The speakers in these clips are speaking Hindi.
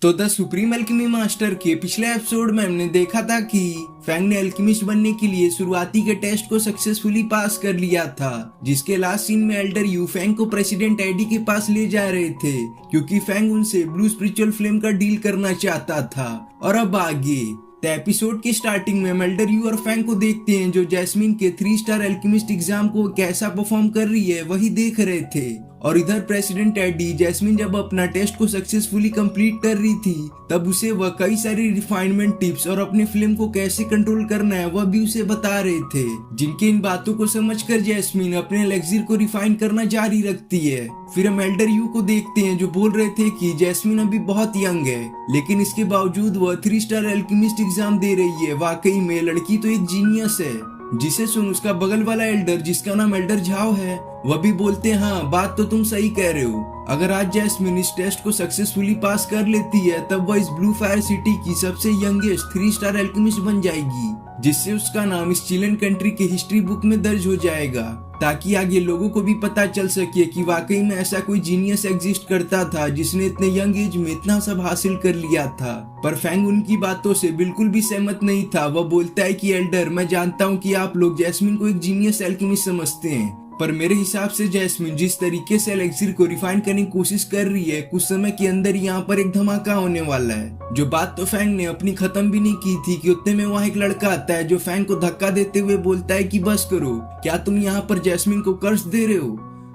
तो द सुप्रीम एल्केमी मास्टर के पिछले एपिसोड में हमने देखा था कि फैंग ने एल्केमिस्ट बनने के लिए शुरुआती के टेस्ट को सक्सेसफुली पास कर लिया था, जिसके लास्ट सीन में एल्डर यू फैंग को प्रेसिडेंट एडी के पास ले जा रहे थे क्योंकि फैंग उनसे ब्लू स्पिरिचुअल फ्लेम का डील करना चाहता था। और अब आगे तो एपिसोड की स्टार्टिंग में हम एल्डर यू और फैंग को देखते हैं जो जैस्मिन के 3 स्टार एल्केमिस्ट एग्जाम को कैसा परफॉर्म कर रही है वही देख रहे थे। और इधर प्रेसिडेंट एडी जैस्मिन जब अपना टेस्ट को सक्सेसफुली कंप्लीट कर रही थी तब उसे वह कई सारी रिफाइनमेंट टिप्स और अपने फ्लेम को कैसे कंट्रोल करना है वह भी उसे बता रहे थे, जिनके इन बातों को समझकर जैस्मिन अपने एलेक्सिर को रिफाइन करना जारी रखती है। फिर हम एल्डर यू को देखते हैं जो बोल रहे थे कि जैस्मिन अभी बहुत यंग है लेकिन इसके बावजूद वह 3 स्टार एल्केमिस्ट एग्जाम दे रही है। वाकई में लड़की तो एक जीनियस है, जिसे सुन उसका बगल वाला एल्डर जिसका नाम एल्डर झाओ है वह भी बोलते हैं हाँ बात तो तुम सही कह रहे हो। अगर आज जैस्मिन इस टेस्ट को सक्सेसफुली पास कर लेती है तब वह इस ब्लू फायर सिटी की सबसे यंगेस्ट 3 स्टार एल्केमिस्ट बन जाएगी, जिससे उसका नाम इस चिलन कंट्री के हिस्ट्री बुक में दर्ज हो जाएगा ताकि आगे लोगों को भी पता चल सके कि वाकई में ऐसा कोई जीनियस एग्जिस्ट करता था जिसने इतने यंग एज में इतना सब हासिल कर लिया था। पर फैंग उनकी बातों से बिल्कुल भी सहमत नहीं था। वह बोलता है कि एल्डर, मैं जानता हूँ कि आप लोग जैस्मिन को एक जीनियस एल्केमिस्ट समझते हैं पर मेरे हिसाब से जैस्मिन जिस तरीके से एलेक्सिर को रिफाइन करने की कोशिश कर रही है कुछ समय के अंदर यहाँ पर एक धमाका होने वाला है। जो बात तो फैंग ने अपनी खत्म भी नहीं की थी कि उतने में वहाँ एक लड़का आता है जो फैंग को धक्का देते हुए बोलता है कि बस करो, क्या तुम यहाँ पर जैस्मिन को कर्ज दे रहे हो?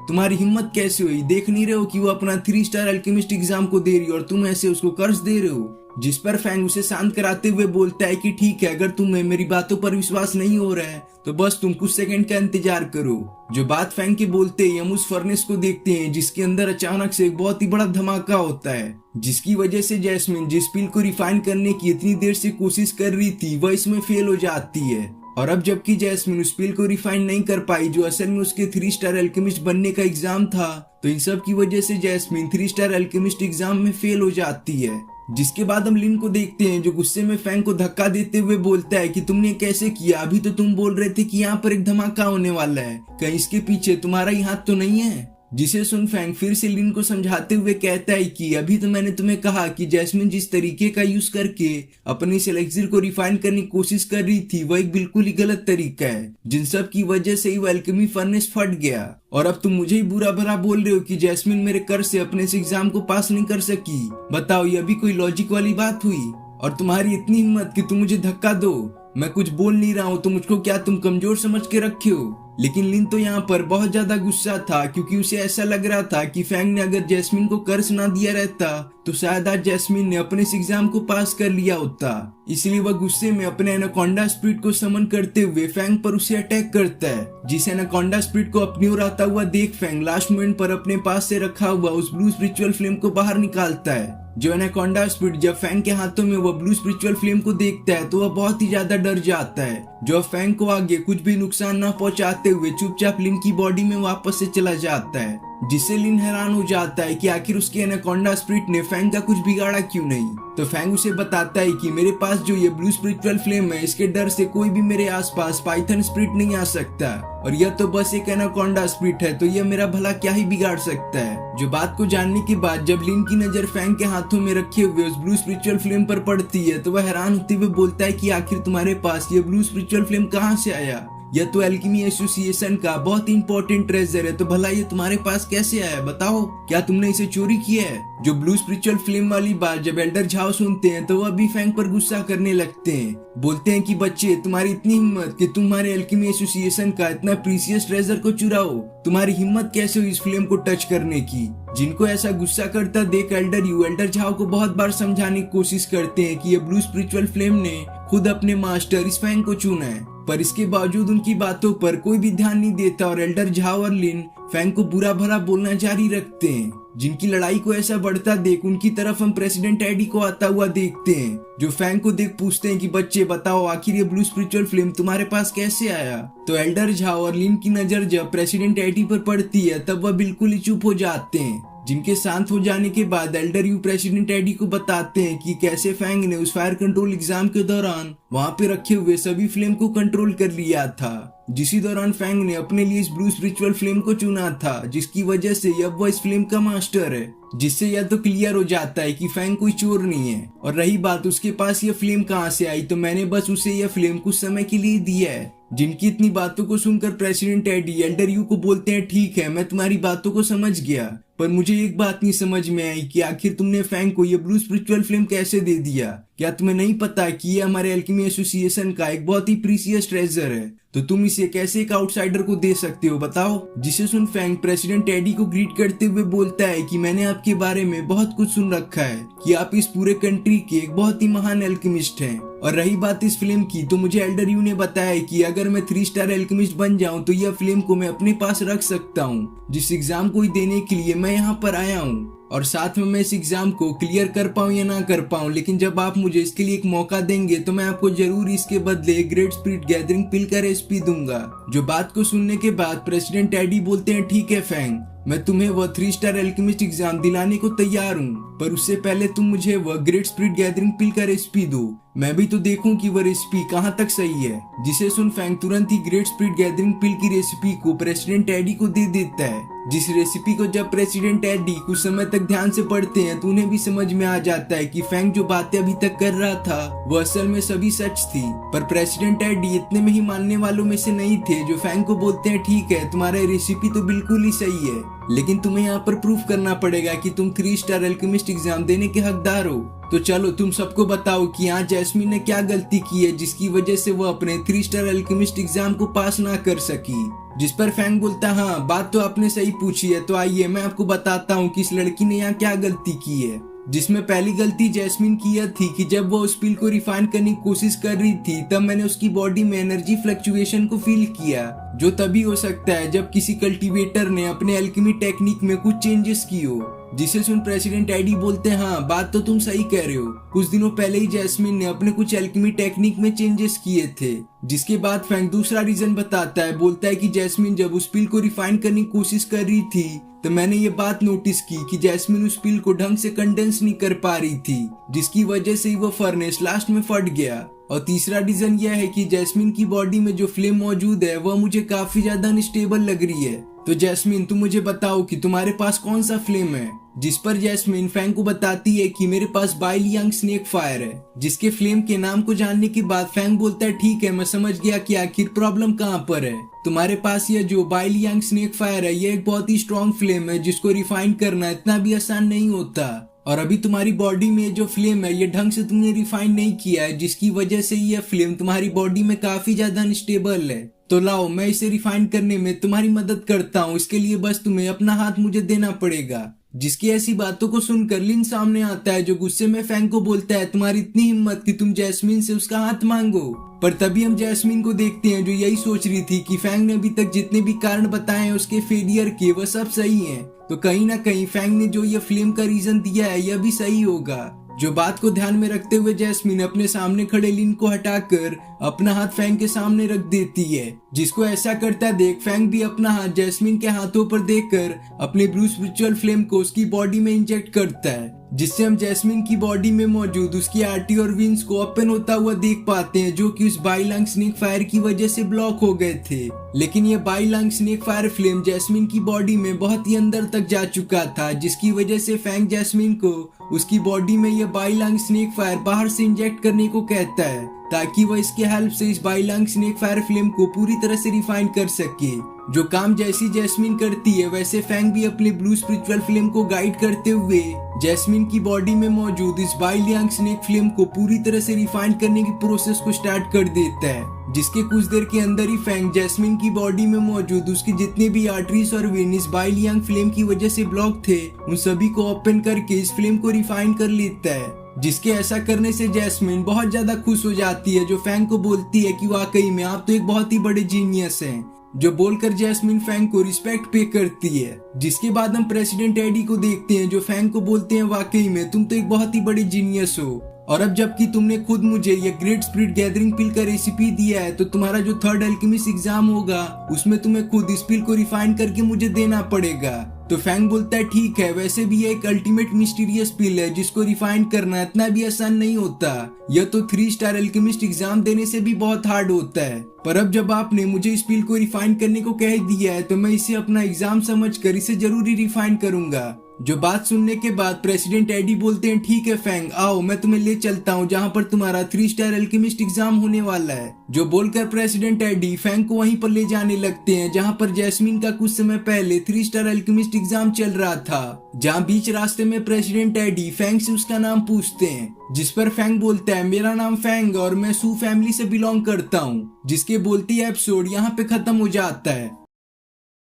तुम्हारी हिम्मत कैसे हुई? देख नहीं रहे हो कि वो अपना 3 स्टार एल्केमिस्ट एग्जाम को दे रही है और तुम ऐसे उसको कर्ज दे रहे हो? जिस पर फैंग उसे शांत कराते हुए बोलता है कि ठीक है, अगर तुम्हें मेरी बातों पर विश्वास नहीं हो रहा है तो बस तुम कुछ सेकंड का इंतजार करो। जो बात फैंग के बोलते ही हम उस फर्नेस को देखते हैं जिसके अंदर अचानक से एक बहुत ही बड़ा धमाका होता है, जिसकी वजह से जैस्मिन जिस पिल को रिफाइन करने की इतनी देर से कोशिश कर रही थी वह इसमें फेल हो जाती है। और अब जबकि जैस्मिन उस पिल को रिफाइन नहीं कर पाई जो असल में उसके 3 स्टार एल्केमिस्ट बनने का एग्जाम था, तो इन सब की वजह से जैस्मिन 3 स्टार एल्केमिस्ट एग्जाम में फेल हो जाती है। जिसके बाद हम लिन को देखते हैं जो गुस्से में फैंग को धक्का देते हुए बोलता है कि तुमने कैसे किया? अभी तो तुम बोल रहे थे कि यहाँ पर एक धमाका होने वाला है, कहीं इसके पीछे तुम्हारा ही हाथ तो नहीं है? जिसे सुन फैंग फिर से लिन को समझाते हुए कहता है कि अभी तो मैंने तुम्हें कहा कि जैस्मिन जिस तरीके का यूज करके अपने इस एलेक्सिर को रिफाइन करने की कोशिश कर रही थी वह एक बिल्कुल ही गलत तरीका है, जिन सब की वजह से ही वो एल्केमी फर्नेस फट गया। और अब तुम मुझे ही बुरा भला बोल रहे हो कि जैस्मिन मेरे कर्ज से अपने इस एग्जाम को पास नहीं कर सकी। बताओ, ये अभी कोई लॉजिक वाली बात हुई? और तुम्हारी इतनी हिम्मत कि तुम मुझे धक्का दो? मैं कुछ बोल नहीं रहा हूँ तो मुझको क्या तुम कमजोर समझ के रखे हो? लेकिन लिन तो यहाँ पर बहुत ज्यादा गुस्सा था क्योंकि उसे ऐसा लग रहा था कि फैंग ने अगर जैस्मिन को कर्ज ना दिया रहता तो शायद आज जैस्मिन ने अपने इस एग्जाम को पास कर लिया होता। इसलिए वह गुस्से में अपने एनाकोंडा स्पिरिट को समन करते हुए फैंग पर उसे अटैक करता है। जिस एनाकोंडा स्पिरिट को अपनी ओर आता हुआ देख फैंग लास्ट मोमेंट पर अपने पास से रखा हुआ उस ब्लू स्पिरिचुअल फ्लेम को बाहर निकालता है। जो एनाकोंडा स्पिरिट जब फैंग के हाथों में वो ब्लू स्पिरिचुअल फ्लेम को देखता है तो वह बहुत ही ज्यादा डर जाता है, जो फैंग को आगे कुछ भी नुकसान न पहुंचाते हुए चुपचाप लिन की बॉडी में वापस से चला जाता है। जिससे लिन हैरान हो जाता है कि आखिर उसके एनाकोंडा स्पिरिट ने फैंग का कुछ बिगाड़ा क्यों नहीं। तो फैंग उसे बताता है कि मेरे पास जो ये ब्लू स्पिरिचुअल फ्लेम है इसके डर से कोई भी मेरे आसपास पाइथन स्पिरिट नहीं आ सकता, और यह तो बस एक एनाकोंडा स्पिरिट है तो यह मेरा भला क्या ही बिगाड़ सकता है। जो बात को जानने के बाद जब लिन की नजर फैंग के हाथों में रखे हुए उस ब्लू स्पिरिचुअल फ्लेम पर पड़ती है तो वह हैरान होते हुए बोलता है कि आखिर तुम्हारे पास ये ब्लू स्पिरिचुअल फ्लेम कहाँ से आया? यह तो एल्केमी एसोसिएशन का बहुत इंपॉर्टेंट ट्रेजर है, तो भला ये तुम्हारे पास कैसे आया? बताओ, क्या तुमने इसे चोरी किया है? जो ब्लू स्पिरिचुअल फ्लेम वाली बात जब एल्डर झाओ सुनते हैं तो वह भी फैंग पर गुस्सा करने लगते हैं। बोलते हैं कि बच्चे, तुम्हारी इतनी हिम्मत कि तुम्हारे एल्केमी एसोसिएशन का इतना प्रीसियस ट्रेजर को चुराओ? तुम्हारी हिम्मत कैसे हुई इस फ्लेम को टच करने की? जिनको ऐसा गुस्सा करता देख एल्डर झाओ को बहुत बार समझाने की कोशिश करते हैं कि ये ब्लू स्पिरिचुअल फ्लेम ने खुद अपने मास्टर इस फैंग को चुना है, पर इसके बावजूद उनकी बातों पर कोई भी ध्यान नहीं देता और एल्डर झाओ और लिन फैंग को बुरा भला बोलना जारी रखते हैं। जिनकी लड़ाई को ऐसा बढ़ता देख उनकी तरफ हम प्रेसिडेंट एडी को आता हुआ देखते हैं, जो फैंग को देख पूछते हैं कि बच्चे बताओ, आखिर ये ब्लू स्पिरिचुअल फ्लेम तुम्हारे पास कैसे आया? तो एल्डर झाओ और लिन की नजर जब प्रेसिडेंट एडी पर पड़ती है तब वह बिल्कुल ही चुप हो जाते हैं। जिनके शांत हो जाने के बाद एल्डर यू प्रेसिडेंट एडी को बताते हैं कि कैसे फैंग ने उस फायर कंट्रोल एग्जाम के दौरान वहां पे रखे हुए सभी फ्लेम को कंट्रोल कर लिया था। जिसी दौरान फैंग ने अपने लिए इस ब्लू स्पिरिचुअल फ्लेम को चुना था, जिसकी वजह से अब वह इस फ्लेम का मास्टर है। जिससे यह तो क्लियर हो जाता है कि फैंग कोई चोर नहीं है। और रही बात उसके पास यह फ्लेम कहां से आई, तो मैंने बस उसे यह फ्लेम कुछ समय के लिए दिया है। जिनकी इतनी बातों को सुनकर प्रेसिडेंट एडी एल्डर यू को बोलते हैं, ठीक है मैं तुम्हारी बातों को समझ गया, पर मुझे एक बात नहीं समझ में आई कि आखिर तुमने फैंग को यह ब्लू स्पिरिचुअल फ्लेम कैसे दे दिया। क्या तुम्हें नहीं पता कि यह हमारे एल्केमी एसोसिएशन का एक बहुत ही प्रीसियस ट्रेजर है, तो तुम इसे कैसे एक आउटसाइडर को दे सकते हो बताओ। जिसे सुन फैंग प्रेसिडेंट एडी को ग्रीट करते हुए बोलता है कि मैंने आपके बारे में बहुत कुछ सुन रखा है कि आप इस पूरे कंट्री के एक बहुत ही महान एल्केमिस्ट हैं। और रही बात इस फिल्म की, तो मुझे एल्डर यू ने बताया कि अगर मैं 3 स्टार एल्केमिस्ट बन जाऊं तो यह फिल्म को मैं अपने पास रख सकता हूं, जिस एग्जाम को देने के लिए मैं यहाँ पर आया हूँ। और साथ में मैं इस एग्जाम को क्लियर कर पाऊं या ना कर पाऊं, लेकिन जब आप मुझे इसके लिए एक मौका देंगे तो मैं आपको जरूर इसके बदले ग्रेट स्पिरिट गैदरिंग पिल का रेसिपी दूंगा। जो बात को सुनने के बाद प्रेसिडेंट एडी बोलते हैं, ठीक है फैंग, मैं तुम्हें वह 3 स्टार एल्केमिस्ट एग्जाम दिलाने को तैयार हूँ, पर उससे पहले तुम मुझे वह ग्रेट स्पिरिट गैदरिंग पिल का रेसिपी दो, मैं भी तो देखूं कि वह रेसिपी कहाँ तक सही है। जिसे सुन फैंग तुरंत ही ग्रेट स्पिरिट गैदरिंग पिल की रेसिपी को प्रेसिडेंट एडी को दे देता है। जिस रेसिपी को जब प्रेसिडेंट एडी कुछ समय तक ध्यान से पढ़ते हैं तो उन्हें भी समझ में आ जाता है कि फैंग जो बातें अभी तक कर रहा था वह असल में सभी सच थी। पर प्रेसिडेंट एडी इतने में ही मानने वालों में से नहीं थे, जो फैंग को बोलते हैं, ठीक है तुम्हारा रेसिपी तो बिल्कुल ही सही है, लेकिन तुम्हें यहाँ पर प्रूफ करना पड़ेगा कि तुम 3 स्टार एल्केमिस्ट एग्जाम देने के हकदार हो। तो चलो तुम सबको बताओ कि यहाँ जैस्मिन ने क्या गलती की है जिसकी वजह से वो अपने 3 स्टार एल्केमिस्ट एग्जाम को पास ना कर सकी। जिस पर फैंग बोलता, हाँ बात तो आपने सही पूछी है, तो आइए मैं आपको बताता हूँ कि इस लड़की ने यहाँ क्या गलती की है। जिसमें पहली गलती जैस्मिन की यह थी कि जब वो उस पिल को रिफाइन करने की कोशिश कर रही थी तब मैंने उसकी बॉडी में एनर्जी फ्लक्चुएशन को फील किया, जो तभी हो सकता है जब किसी कल्टीवेटर ने अपने एल्केमी टेक्निक में कुछ चेंजेस की हो। जिसे सुन प्रेसिडेंट एडी बोलते हैं, हाँ बात तो तुम सही कह रहे हो, कुछ दिनों पहले ही जैस्मिन ने अपने कुछ एल्केमी टेक्निक में चेंजेस किए थे। जिसके बाद फैंग दूसरा रीजन बताता है, बोलता है कि जैस्मिन जब उस पिल को रिफाइन करने की कोशिश कर रही थी तो मैंने ये बात नोटिस की कि जैस्मिन उस पिल को ढंग से कंडेंस नहीं कर पा रही थी, जिसकी वजह से ही वो फर्नेस लास्ट में फट गया। और तीसरा रीजन यह है कि जैस्मिन की बॉडी में जो फ्लेम मौजूद है वह मुझे काफी ज्यादा अनस्टेबल लग रही है। तो जैस्मिन तुम मुझे बताओ कि तुम्हारे पास कौन सा फ्लेम है। जिस पर जैस्मिन फैंग को बताती है कि मेरे पास बाइलियांग स्नेक फायर है। जिसके फ्लेम के नाम को जानने के बाद फैंग बोलता है, ठीक है मैं समझ गया कि आखिर प्रॉब्लम कहाँ पर है। तुम्हारे पास यह जो बाइलियांग स्नेक फायर है यह एक बहुत ही स्ट्रॉन्ग फ्लेम है जिसको रिफाइन करना इतना भी आसान नहीं होता, और अभी तुम्हारी बॉडी में जो फ्लेम है ये ढंग से तुमने रिफाइन नहीं किया है, जिसकी वजह से यह फ्लेम तुम्हारी बॉडी में काफी ज्यादा अनस्टेबल है। तो लाओ मैं इसे रिफाइन करने में तुम्हारी मदद करता हूँ, इसके लिए बस तुम्हें अपना हाथ मुझे देना पड़ेगा। जिसकी ऐसी बातों को सुनकर लिन सामने आता है, जो गुस्से में फैंग को बोलता है, तुम्हारी इतनी हिम्मत कि तुम जैस्मिन से उसका हाथ मांगो। पर तभी हम जैस्मिन को देखते हैं जो यही सोच रही थी कि फैंग ने अभी तक जितने भी कारण बताए हैं उसके फेलियर के वह सब सही हैं। तो कहीं ना कहीं फैंग ने जो ये फ्लेम का रीजन दिया है यह भी सही होगा। जो बात को ध्यान में रखते हुए जैस्मिन अपने सामने खड़े लिन को हटाकर अपना हाथ फैंग के सामने रख देती है। जिसको ऐसा करता देख फैंग भी अपना हाथ जैस्मिन के हाथों पर देकर अपने ब्लू स्पिरिचुअल फ्लेम को उसकी बॉडी में इंजेक्ट करता है, जिससे हम जैस्मिन की बॉडी में मौजूद उसकी आर्टरी और वेन्स को ओपन होता हुआ देख पाते हैं, जो कि उस बाइलांग स्नेक फायर की वजह से ब्लॉक हो गए थे। लेकिन ये बाइलांग स्नेक फायर फ्लेम जैस्मिन की बॉडी में बहुत ही अंदर तक जा चुका था, जिसकी वजह से फैंग जैस्मिन को उसकी बॉडी में यह बाइलांग स्नेक फायर बाहर से इंजेक्ट करने को कहता है, ताकि वह इसके हेल्प से इस बाइलांग स्नेक फायर फ्लेम को पूरी तरह से रिफाइन कर सके। जो काम जैसी जैस्मिन करती है वैसे फैंग भी अपने ब्लू स्पिरिचुअल फ्लेम को गाइड करते हुए जैस्मिन की बॉडी में मौजूद इस बाइलियांग स्नेक फ्लेम को पूरी तरह से रिफाइन करने की प्रोसेस को स्टार्ट कर देता है। जिसके कुछ देर के अंदर ही फैंग जैस्मिन की बॉडी में मौजूद उसके जितने भी आर्टरीज और वेन इस बाइलियांग फ्लेम की वजह से ब्लॉक थे उन सभी को ओपन करके इस फ्लेम को रिफाइन कर लेता है। जिसके ऐसा करने से जैस्मिन बहुत ज्यादा खुश हो जाती है, जो फैंग को बोलती है कि वाकई में आप तो एक बहुत ही बड़े जीनियस हैं। जो बोलकर जैस्मिन फैंग को रिस्पेक्ट पे करती है। जिसके बाद हम प्रेसिडेंट एडी को देखते हैं, जो फैंग को बोलते हैं वाकई में तुम तो एक बहुत ही बड़े जीनियस हो, और अब जबकि तुमने खुद मुझे ये ग्रेट स्पिरिट गैदरिंग पिल का रेसिपी दिया है तो तुम्हारा जो 3rd अल्केमिस्ट एग्जाम होगा उसमें तुम्हें खुद इस पिल को रिफाइन करके मुझे देना पड़ेगा। तो फैंग बोलता है ठीक है, वैसे भी ये एक अल्टीमेट मिस्टीरियस पिल है जिसको रिफाइन करना इतना भी आसान नहीं होता। यह तो 3 स्टार अल्केमिस्ट एग्जाम देने से भी बहुत हार्ड होता है। पर अब जब आपने मुझे इस पिल को रिफाइन करने को कह दिया है तो मैं इसे अपना एग्जाम समझकर इसे जरूरी रिफाइन करूंगा। जो बात सुनने के बाद प्रेसिडेंट एडी बोलते हैं ठीक है फैंग, आओ मैं तुम्हें ले चलता हूँ जहाँ पर तुम्हारा 3 स्टार अल्केमिस्ट एग्जाम होने वाला है। जो बोलकर प्रेसिडेंट एडी फैंग को वहीं पर ले जाने लगते हैं जहाँ पर जैस्मीन का कुछ समय पहले 3 स्टार अल्केमिस्ट एग्जाम चल रहा था। जहाँ बीच रास्ते में प्रेसिडेंट एडी फैंग से उसका नाम पूछते हैं, जिस पर फैंग बोलता है मेरा नाम फैंग और मैं सू फैमिली से बिलोंग करता हूँ। जिसके बोलती एपिसोड यहाँ पे खत्म हो जाता है।